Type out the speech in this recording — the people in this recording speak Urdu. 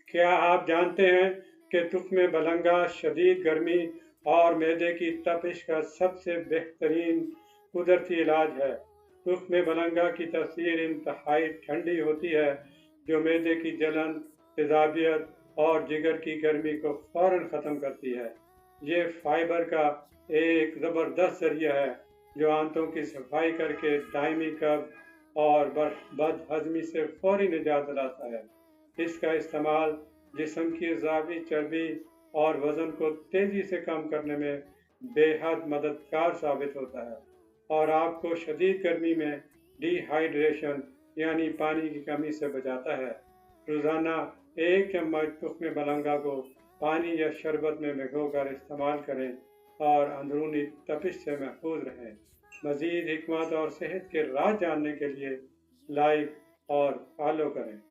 کیا آپ جانتے ہیں کہ تخم بلنگا شدید گرمی اور معدے کی تپش کا سب سے بہترین قدرتی علاج ہے؟ تخم بلنگا کی تاثیر انتہائی ٹھنڈی ہوتی ہے، جو معدے کی جلن، تیزابیت اور جگر کی گرمی کو فوراً ختم کرتی ہے۔ یہ فائبر کا ایک زبردست ذریعہ ہے جو آنتوں کی صفائی کر کے دائمی قبض اور بد ہضمی سے فوری نجات دلاتا ہے۔ اس کا استعمال جسم کی اضافی چربی اور وزن کو تیزی سے کم کرنے میں بے حد مددگار ثابت ہوتا ہے، اور آپ کو شدید گرمی میں ڈی ہائیڈریشن یعنی پانی کی کمی سے بچاتا ہے۔ روزانہ ایک چمچ تخم بلنگا کو پانی یا شربت میں بھگو کر استعمال کریں اور اندرونی تپش سے محفوظ رہیں۔ مزید حکمت اور صحت کے راز جاننے کے لیے لائک اور فالو کریں۔